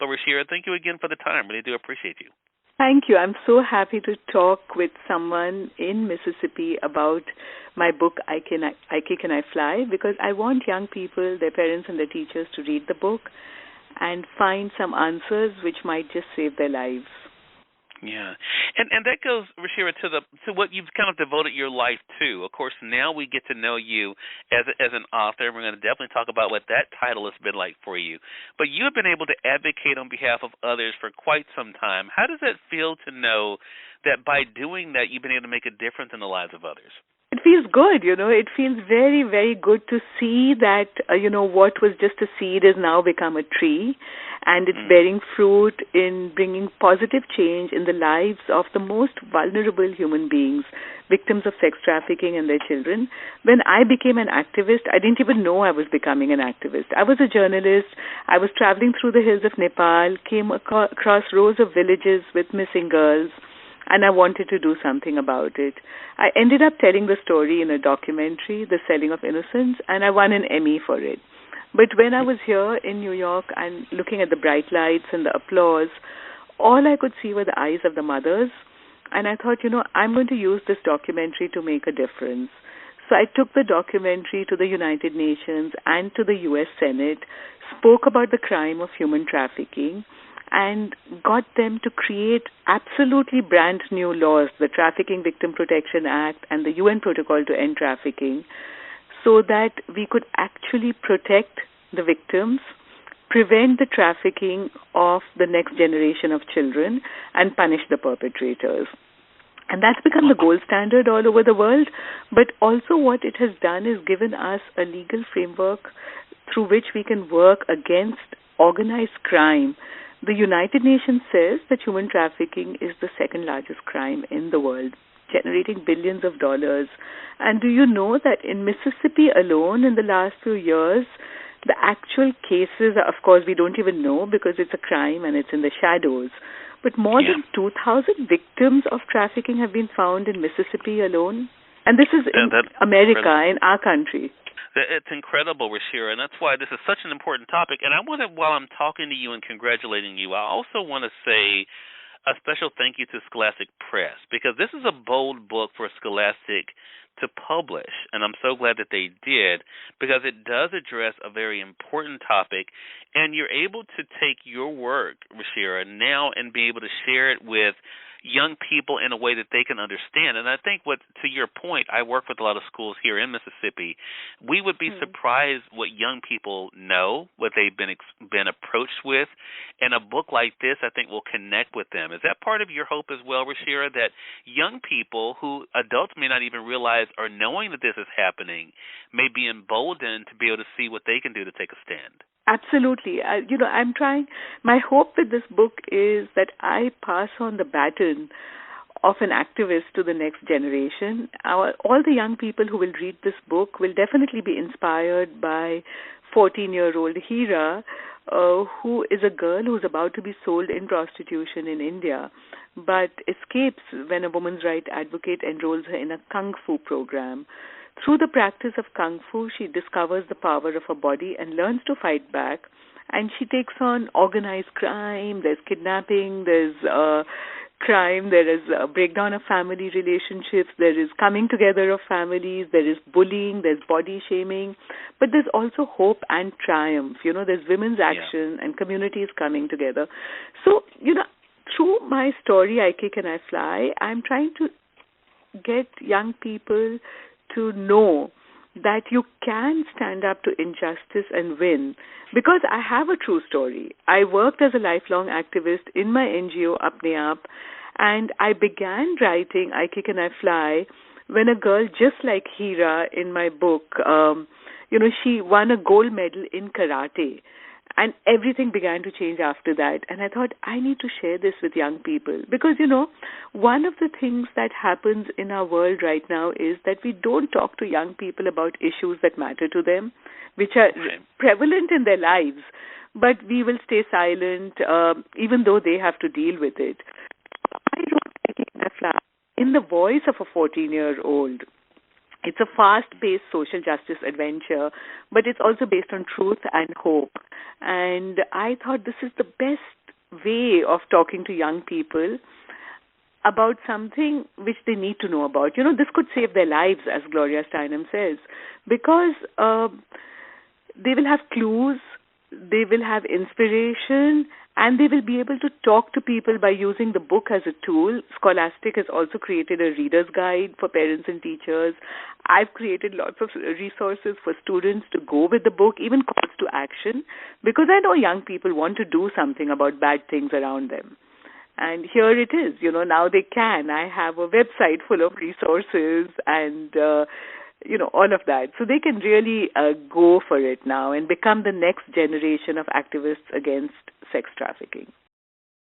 But Ruchira, thank you again for the time. Really do appreciate you. Thank you. I'm so happy to talk with someone in Mississippi about my book, I Kick and I Fly, because I want young people, their parents and their teachers to read the book and find some answers which might just save their lives. Yeah, and that goes, Ruchira, to what you've kind of devoted your life to. Of course, now we get to know you as an author. We're going to definitely talk about what that title has been like for you. But you have been able to advocate on behalf of others for quite some time. How does that feel to know that by doing that, you've been able to make a difference in the lives of others? It feels good, It feels very, very good to see that, what was just a seed has now become a tree, and it's bearing fruit in bringing positive change in the lives of the most vulnerable human beings, victims of sex trafficking and their children. When I became an activist, I didn't even know I was becoming an activist. I was a journalist. I was traveling through the hills of Nepal, came across rows of villages with missing girls, and I wanted to do something about it. I ended up telling the story in a documentary, The Selling of Innocence, and I won an Emmy for it. But when I was here in New York and looking at the bright lights and the applause, all I could see were the eyes of the mothers. And I thought, I'm going to use this documentary to make a difference. So I took the documentary to the United Nations and to the U.S. Senate, spoke about the crime of human trafficking, and got them to create absolutely brand new laws, the Trafficking Victim Protection Act and the UN Protocol to End Trafficking, so that we could actually protect the victims, prevent the trafficking of the next generation of children, and punish the perpetrators. And that's become the gold standard all over the world. But also what it has done is given us a legal framework through which we can work against organized crime. The United Nations says that human trafficking is the second largest crime in the world, generating billions of dollars. And do you know that in Mississippi alone in the last few years, the actual cases, of course, we don't even know because it's a crime and it's in the shadows, but more than 2,000 victims of trafficking have been found in Mississippi alone. And this is in America, in our country. It's incredible, Ruchira, and that's why this is such an important topic. And I want to, while I'm talking to you and congratulating you, I also want to say a special thank you to Scholastic Press, because this is a bold book for Scholastic to publish, and I'm so glad that they did, because it does address a very important topic, and you're able to take your work, Ruchira, now and be able to share it with young people in a way that they can understand. And I think to your point, I work with a lot of schools here in Mississippi. We would be surprised what young people know, what they've been approached with. And a book like this, I think, will connect with them. Is that part of your hope as well, Ruchira, that young people who adults may not even realize are knowing that this is happening may be emboldened to be able to see what they can do to take a stand? Absolutely. I'm trying. My hope with this book is that I pass on the baton of an activist to the next generation. All the young people who will read this book will definitely be inspired by 14-year-old Hira, who is a girl who's about to be sold in prostitution in India, but escapes when a women's rights advocate enrolls her in a kung fu program. Through the practice of kung fu, she discovers the power of her body and learns to fight back. And she takes on organized crime. There's kidnapping. There's crime. There is a breakdown of family relationships. There is coming together of families. There is bullying. There's body shaming. But there's also hope and triumph. There's women's action and communities coming together. So, through my story, I Kick and I Fly, I'm trying to get young people to know that you can stand up to injustice and win. Because I have a true story. I worked as a lifelong activist in my NGO, Apne Aap, and I began writing I Kick and I Fly when a girl just like Hira in my book, she won a gold medal in karate. And everything began to change after that. And I thought, I need to share this with young people. Because, one of the things that happens in our world right now is that we don't talk to young people about issues that matter to them, which are prevalent in their lives. But we will stay silent, even though they have to deal with it. I wrote in the voice of a 14-year-old. It's a fast-paced social justice adventure, but it's also based on truth and hope. And I thought this is the best way of talking to young people about something which they need to know about. This could save their lives, as Gloria Steinem says, because they will have clues, they will have inspiration, and they will be able to talk to people by using the book as a tool. Scholastic has also created a reader's guide for parents and teachers. I've created lots of resources for students to go with the book, even calls to action, because I know young people want to do something about bad things around them. And here it is, now they can. I have a website full of resources and, all of that. So they can really go for it now and become the next generation of activists against sex trafficking.